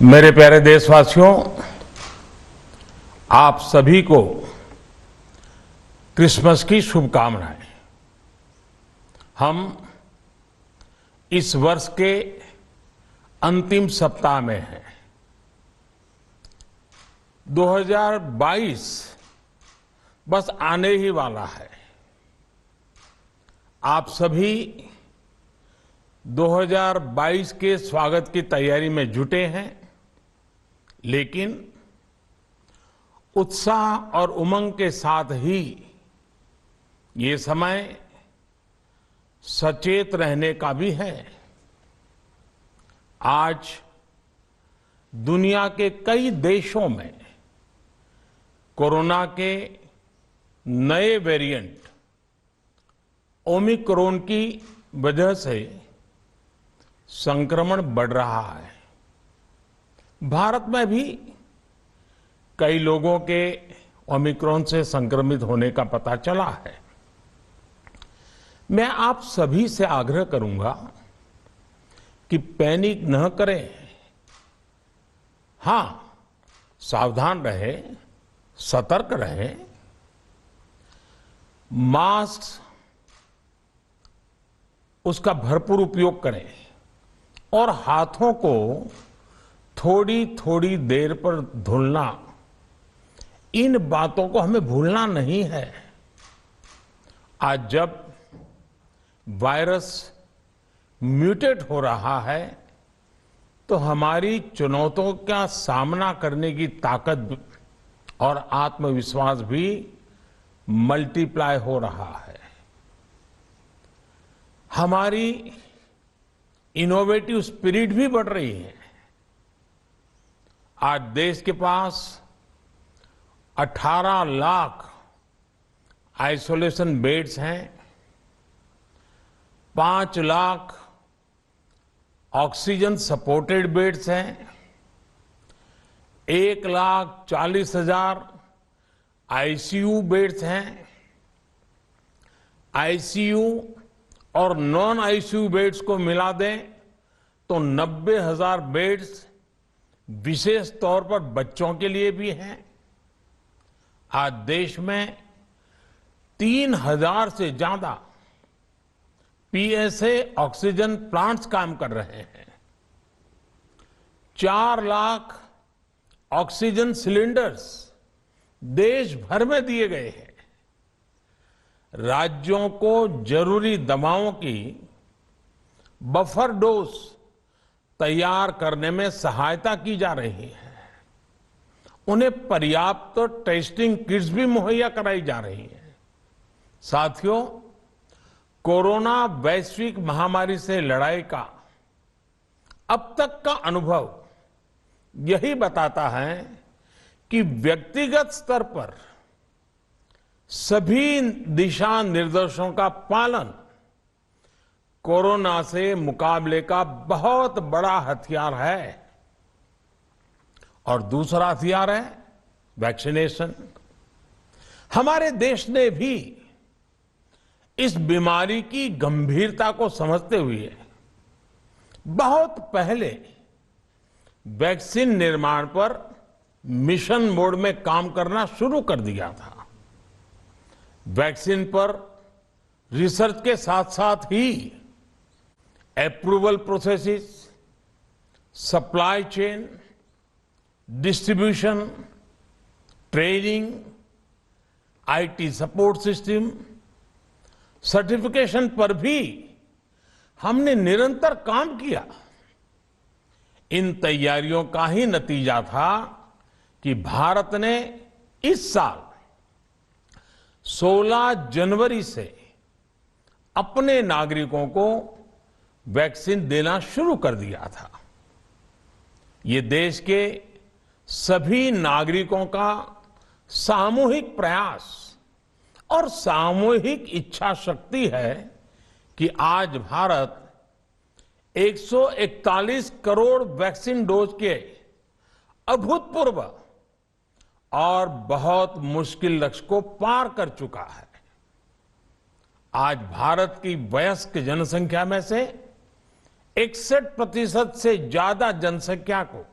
मेरे प्यारे देशवासियों, आप सभी को क्रिसमस की शुभकामनाएं। हम इस वर्ष के अंतिम सप्ताह में हैं। 2022 बस आने ही वाला है। आप सभी 2022 के स्वागत की तैयारी में जुटे हैं, लेकिन उत्साह और उमंग के साथ ही ये समय सचेत रहने का भी है। आज दुनिया के कई देशों में कोरोना के नए वेरिएंट ओमिक्रॉन की वजह से संक्रमण बढ़ रहा है। भारत में भी कई लोगों के ओमिक्रॉन से संक्रमित होने का पता चला है। मैं आप सभी से आग्रह करूंगा कि पैनिक न करें। हां, सावधान रहें, सतर्क रहें, मास्क उसका भरपूर उपयोग करें और हाथों को थोड़ी थोड़ी देर पर धुलना, इन बातों को हमें भूलना नहीं है। आज जब वायरस म्यूटेट हो रहा है तो हमारी चुनौतियों का सामना करने की ताकत और आत्मविश्वास भी मल्टीप्लाई हो रहा है। हमारी इनोवेटिव स्पिरिट भी बढ़ रही है। आज देश के पास 18 लाख आइसोलेशन बेड्स हैं, 5 लाख ऑक्सीजन सपोर्टेड बेड्स हैं, 1,40,000 आईसीयू बेड्स हैं। आईसीयू और नॉन आईसीयू बेड्स को मिला दें तो 90,000 बेड्स विशेष तौर पर बच्चों के लिए भी हैं। आज देश में 3,000 से ज्यादा पीएसए ऑक्सीजन प्लांट्स काम कर रहे हैं। 4 लाख ऑक्सीजन सिलेंडर्स देश भर में दिए गए हैं। राज्यों को जरूरी दवाओं की बफर डोज तैयार करने में सहायता की जा रही है। उन्हें पर्याप्त टेस्टिंग किट्स भी मुहैया कराई जा रही है। साथियों, कोरोना वैश्विक महामारी से लड़ाई का अब तक का अनुभव यही बताता है कि व्यक्तिगत स्तर पर सभी दिशा निर्देशों का पालन कोरोना से मुकाबले का बहुत बड़ा हथियार है। और दूसरा हथियार है वैक्सीनेशन। हमारे देश ने भी इस बीमारी की गंभीरता को समझते हुए बहुत पहले वैक्सीन निर्माण पर मिशन मोड में काम करना शुरू कर दिया था। वैक्सीन पर रिसर्च के साथ साथ ही approval processes, supply chain, distribution, training, IT support system, certification पर भी हमने निरंतर काम किया। इन तैयारियों का ही नतीजा था कि भारत ने इस साल 16 जनवरी से अपने नागरिकों को वैक्सीन देना शुरू कर दिया था। ये देश के सभी नागरिकों का सामूहिक प्रयास और सामूहिक इच्छा शक्ति है कि आज भारत 141 करोड़ वैक्सीन डोज के अभूतपूर्व और बहुत मुश्किल लक्ष्य को पार कर चुका है। आज भारत की वयस्क जनसंख्या में से 61% से ज्यादा जनसंख्या को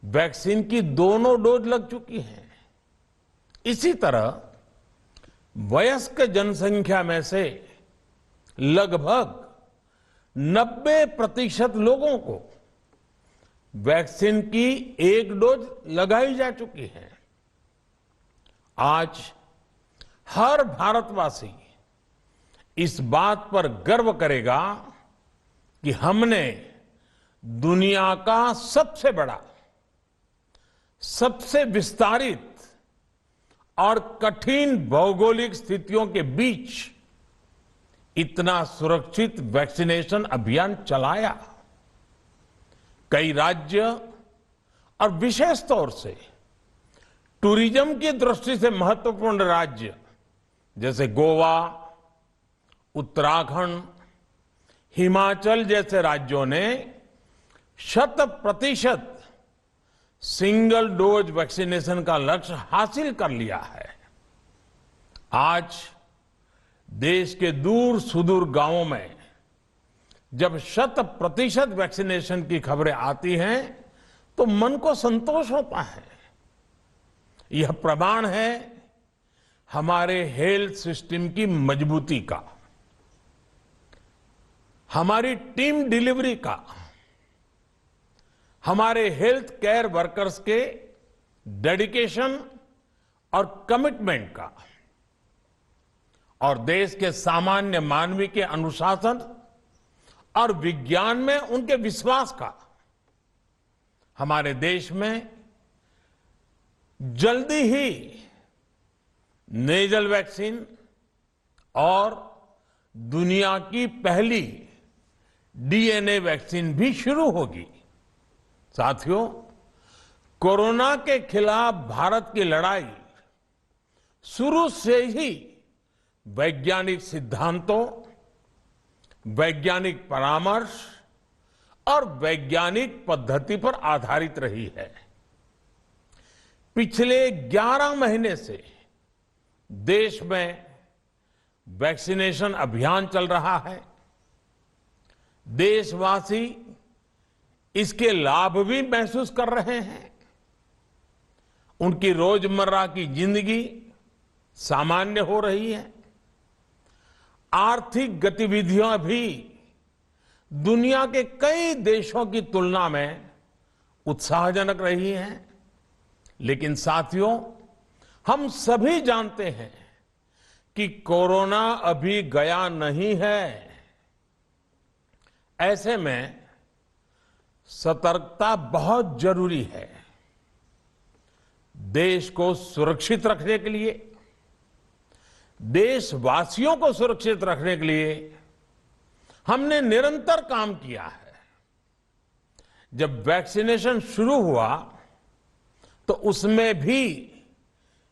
वैक्सीन की दोनों डोज लग चुकी हैं। इसी तरह वयस्क जनसंख्या में से लगभग 90% लोगों को वैक्सीन की एक डोज लगाई जा चुकी है। आज हर भारतवासी इस बात पर गर्व करेगा कि हमने दुनिया का सबसे बड़ा, सबसे विस्तारित और कठिन भौगोलिक स्थितियों के बीच इतना सुरक्षित वैक्सीनेशन अभियान चलाया। कई राज्य और विशेष तौर से टूरिज्म की दृष्टि से महत्वपूर्ण राज्य जैसे गोवा, उत्तराखंड, हिमाचल जैसे राज्यों ने 100% सिंगल डोज वैक्सीनेशन का लक्ष्य हासिल कर लिया है। आज देश के दूर सुदूर गांवों में जब 100% वैक्सीनेशन की खबरें आती हैं तो मन को संतोष होता है। यह प्रमाण है हमारे हेल्थ सिस्टम की मजबूती का, हमारी टीम डिलीवरी का, हमारे हेल्थ केयर वर्कर्स के डेडिकेशन और कमिटमेंट का, और देश के सामान्य मानव के अनुशासन और विज्ञान में उनके विश्वास का। हमारे देश में जल्दी ही नेजल वैक्सीन और दुनिया की पहली डीएनए वैक्सीन भी शुरू होगी। साथियों, कोरोना के खिलाफ भारत की लड़ाई शुरू से ही वैज्ञानिक सिद्धांतों, वैज्ञानिक परामर्श और वैज्ञानिक पद्धति पर आधारित रही है। पिछले 11 महीने से देश में वैक्सीनेशन अभियान चल रहा है। देशवासी इसके लाभ भी महसूस कर रहे हैं। उनकी रोजमर्रा की जिंदगी सामान्य हो रही है। आर्थिक गतिविधियां भी दुनिया के कई देशों की तुलना में उत्साहजनक रही हैं। लेकिन साथियों, हम सभी जानते हैं कि कोरोना अभी गया नहीं है। ऐसे में सतर्कता बहुत जरूरी है। देश को सुरक्षित रखने के लिए, देशवासियों को सुरक्षित रखने के लिए हमने निरंतर काम किया है। जब वैक्सीनेशन शुरू हुआ तो उसमें भी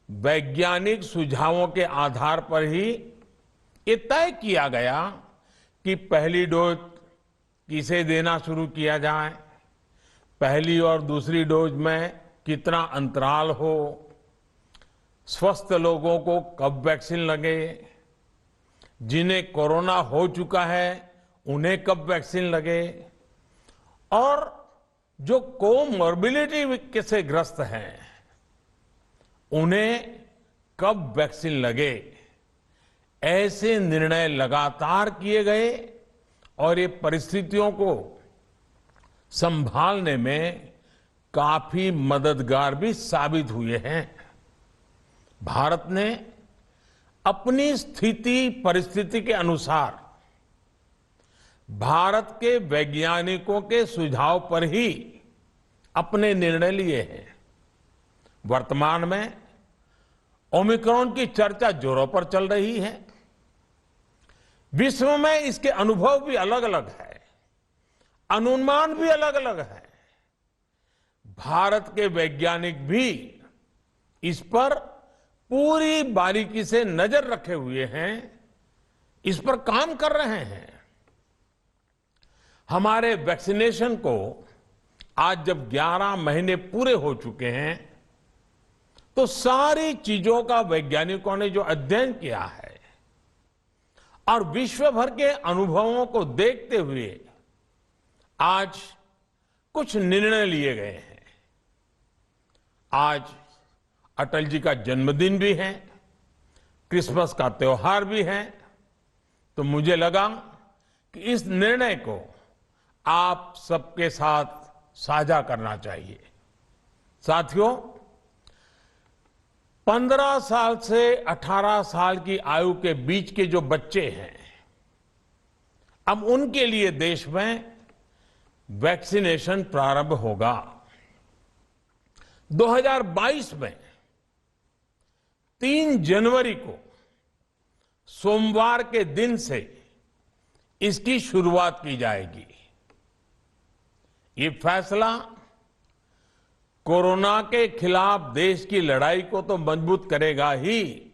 वैज्ञानिक सुझावों के आधार पर ही ये तय किया गया कि पहली डोज किसे देना शुरू किया जाए, पहली और दूसरी डोज में कितना अंतराल हो, स्वस्थ लोगों को कब वैक्सीन लगे, जिन्हें कोरोना हो चुका है उन्हें कब वैक्सीन लगे, और जो कोमॉर्बिडिटी से ग्रस्त हैं उन्हें कब वैक्सीन लगे। ऐसे निर्णय लगातार किए गए और ये परिस्थितियों को संभालने में काफी मददगार भी साबित हुए हैं। भारत ने अपनी स्थिति परिस्थिति के अनुसार भारत के वैज्ञानिकों के सुझाव पर ही अपने निर्णय लिए हैं। वर्तमान में ओमिक्रॉन की चर्चा जोरों पर चल रही है। विश्व में इसके अनुभव भी अलग अलग है, अनुमान भी अलग अलग है। भारत के वैज्ञानिक भी इस पर पूरी बारीकी से नजर रखे हुए हैं, इस पर काम कर रहे हैं। हमारे वैक्सीनेशन को आज जब 11 महीने पूरे हो चुके हैं तो सारी चीजों का वैज्ञानिकों ने जो अध्ययन किया है और विश्व भर के अनुभवों को देखते हुए आज कुछ निर्णय लिए गए हैं। आज अटल जी का जन्मदिन भी है, क्रिसमस का त्योहार भी है, तो मुझे लगा कि इस निर्णय को आप सबके साथ साझा करना चाहिए। साथियों, 15 साल से 18 साल की आयु के बीच के जो बच्चे हैं, अब उनके लिए देश में वैक्सीनेशन प्रारंभ होगा। 2022 में 3 जनवरी को सोमवार के दिन से इसकी शुरुआत की जाएगी। ये फैसला कोरोना के खिलाफ देश की लड़ाई को तो मजबूत करेगा ही,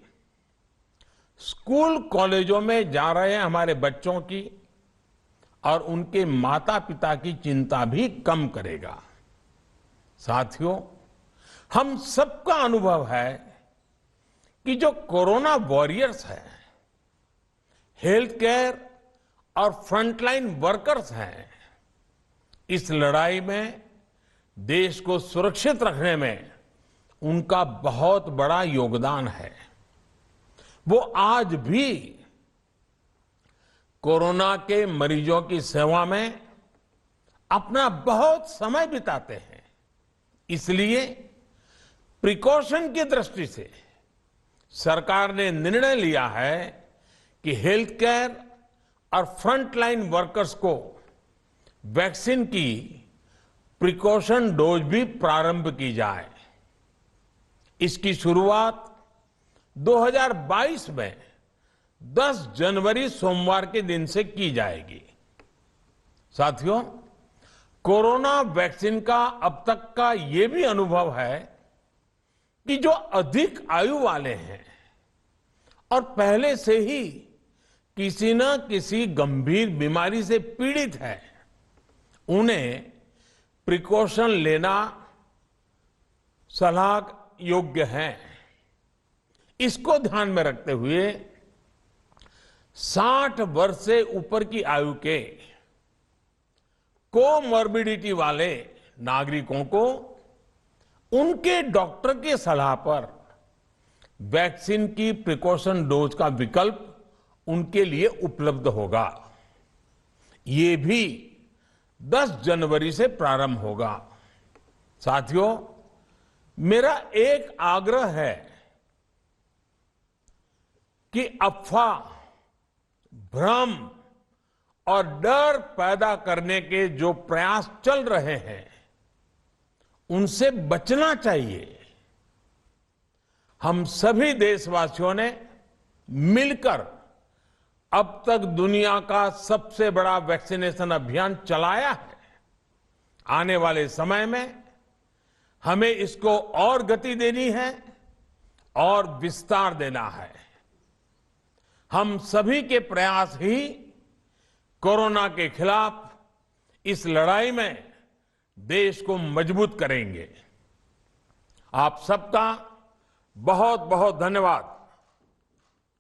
स्कूल कॉलेजों में जा रहे हमारे बच्चों की और उनके माता पिता की चिंता भी कम करेगा। साथियों, हम सबका अनुभव है कि जो कोरोना वॉरियर्स हैं, हेल्थ केयर और फ्रंटलाइन वर्कर्स हैं, इस लड़ाई में देश को सुरक्षित रखने में उनका बहुत बड़ा योगदान है। वो आज भी कोरोना के मरीजों की सेवा में अपना बहुत समय बिताते हैं। इसलिए प्रिकॉशन की दृष्टि से सरकार ने निर्णय लिया है कि हेल्थ केयर और फ्रंटलाइन वर्कर्स को वैक्सीन की प्रिकॉशन डोज भी प्रारंभ की जाए। इसकी शुरुआत 2022 में 10 जनवरी सोमवार के दिन से की जाएगी। साथियों, कोरोना वैक्सीन का अब तक का ये भी अनुभव है कि जो अधिक आयु वाले हैं और पहले से ही किसी न किसी गंभीर बीमारी से पीड़ित है, उन्हें प्रिकॉशन लेना सलाह योग्य है। इसको ध्यान में रखते हुए 60 वर्ष से ऊपर की आयु के कोमॉर्बिडिटी वाले नागरिकों को उनके डॉक्टर की सलाह पर वैक्सीन की प्रिकॉशन डोज का विकल्प उनके लिए उपलब्ध होगा। ये भी 10 जनवरी से प्रारंभ होगा। साथियों, मेरा एक आग्रह है कि अफवाह, भ्रम और डर पैदा करने के जो प्रयास चल रहे हैं, उनसे बचना चाहिए। हम सभी देशवासियों ने मिलकर अब तक दुनिया का सबसे बड़ा वैक्सीनेशन अभियान चलाया है। आने वाले समय में हमें इसको और गति देनी है और विस्तार देना है। हम सभी के प्रयास ही कोरोना के खिलाफ इस लड़ाई में देश को मजबूत करेंगे। आप सबका बहुत बहुत धन्यवाद।